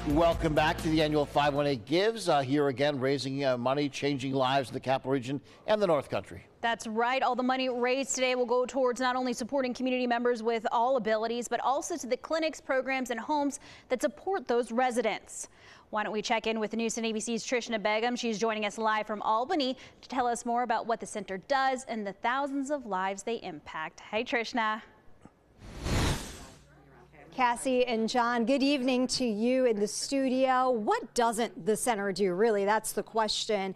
Welcome back to the annual 518 Gives. Here again, raising money, changing lives in the capital region and the North Country. That's right. All the money raised today will go towards not only supporting community members with all abilities, but also to the clinics, programs, and homes that support those residents. Why don't we check in with News 10 ABC's Trishna Begum. She's joining us live from Albany to tell us more about what the center does and the thousands of lives they impact. Hey, Trishna. Cassie and John, good evening to you in the studio. What doesn't the center do, really? That's the question.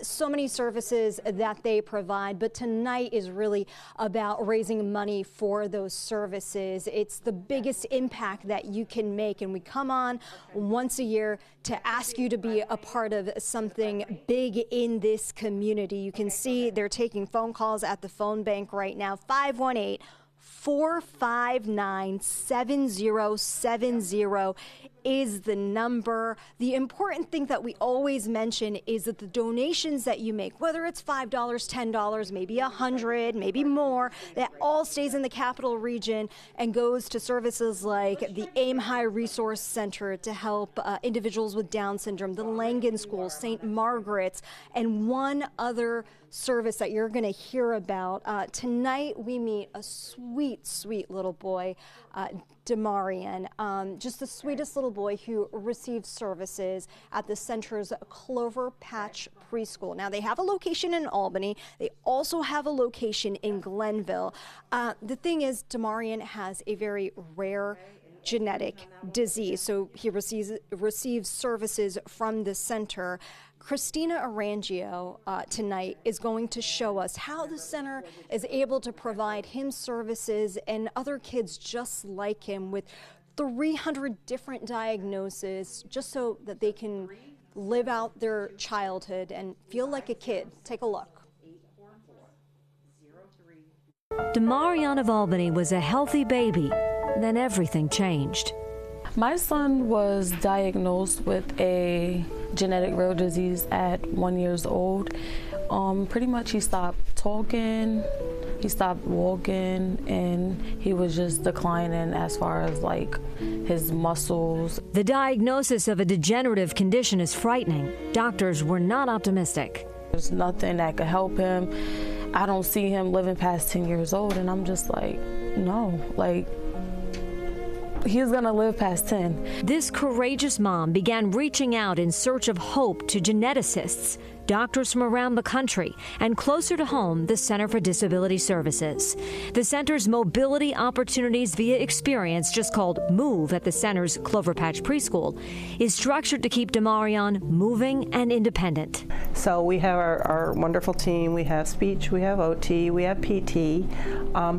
So many services that they provide, but tonight is really about raising money for those services. It's the biggest impact that you can make, and we come on once a year to ask you to be a part of something big in this community. You can see they're taking phone calls at the phone bank right now. 518-459-7070 is the number. The important thing that we always mention is that the donations that you make, whether it's $5, $10, maybe $100, maybe more, that all stays in the capital region and goes to services like the Aim High Resource Center to help individuals with Down syndrome, the Langan School, St. Margaret's, and one other service that you're going to hear about. Tonight we meet a sweet, sweet little boy, Demarian, just the sweetest little boy who receives services at the center's Clover Patch Preschool. Now, they have a location in Albany. They also have a location in Glenville. The thing is, Demarian has a very rare genetic disease, so he receives services from the center. Christina Arangio tonight is going to show us how the center is able to provide him services and other kids just like him with 300 different diagnoses, just so that they can live out their childhood and feel like a kid. Take a look. Demarian of Albany was a healthy baby. Then everything changed. My son was diagnosed with a genetic rare disease at 1 year old. Pretty much he stopped talking, he stopped walking, and he was just declining as far as like his muscles. The diagnosis of a degenerative condition is frightening. Doctors were not optimistic. There's nothing that could help him. I don't see him living past 10 years old, and I'm just like, no, like, he's gonna live past 10. This courageous mom began reaching out in search of hope to geneticists, doctors from around the country, and closer to home, the Center for Disability Services. The center's Mobility Opportunities via Experience, just called MOVE at the center's Clover Patch Preschool, is structured to keep Demarian moving and independent. So we have our wonderful team. We have speech, we have OT, we have PT,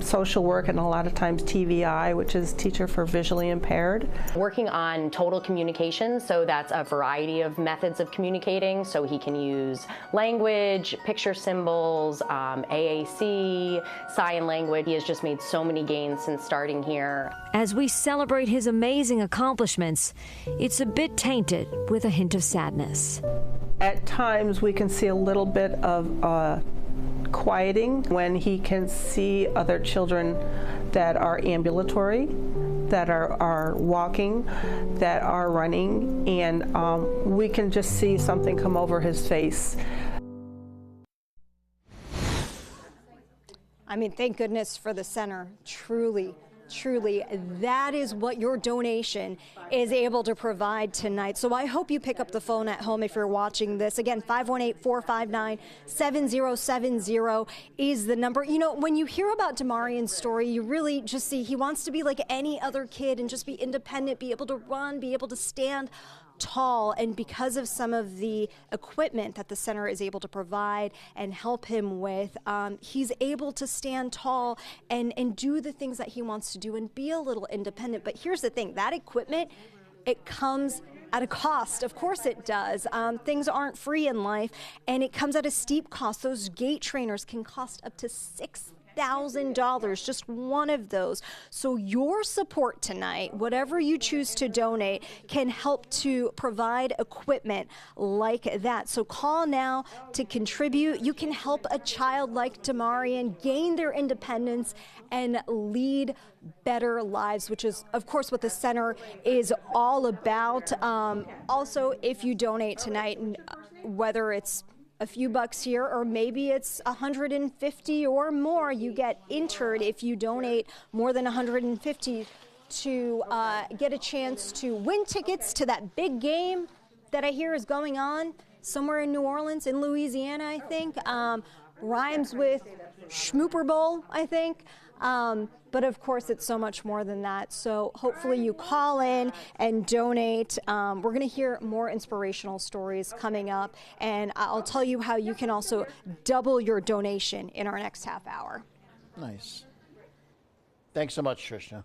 social work, and a lot of times TVI, which is teacher for visually impaired. Working on total communication, so that's a variety of methods of communicating, so he can use language, picture symbols, AAC, sign language. He has just made so many gains since starting here. As we celebrate his amazing accomplishments, it's a bit tainted with a hint of sadness. At times we can see a little bit of quieting when he can see other children that are ambulatory, that are walking, that are running, and we can just see something come over his face. I mean, thank goodness for the center. Truly, truly, that is what your donation is able to provide tonight. So I hope you pick up the phone at home if you're watching this. Again, 518-459-7070 is the number. You know, when you hear about Demarian's story, you really just see he wants to be like any other kid and just be independent, be able to run, be able to stand tall, and because of some of the equipment that the center is able to provide and help him with, he's able to stand tall and do the things that he wants to do and be a little independent. But here's the thing, that equipment, it comes at a cost. Of course it does. Things aren't free in life, and it comes at a steep cost. Those gait trainers can cost up to $6,000. $1,000, just one of those. So your support tonight, whatever you choose to donate, can help to provide equipment like that. So call now to contribute. You can help a child like Damarian gain their independence and lead better lives, which is, of course, what the center is all about. Also, if you donate tonight, whether it's a few bucks here or maybe it's 150 or more, you get entered if you donate more than 150 to get a chance to win tickets to that big game that I hear is going on somewhere in New Orleans, in Louisiana, I think. Rhymes with Schmooper Bowl, I think. But of course, it's so much more than that. So hopefully you call in and donate. We're going to hear more inspirational stories coming up. And I'll tell you how you can also double your donation in our next half hour. Nice. Thanks so much, Trishna.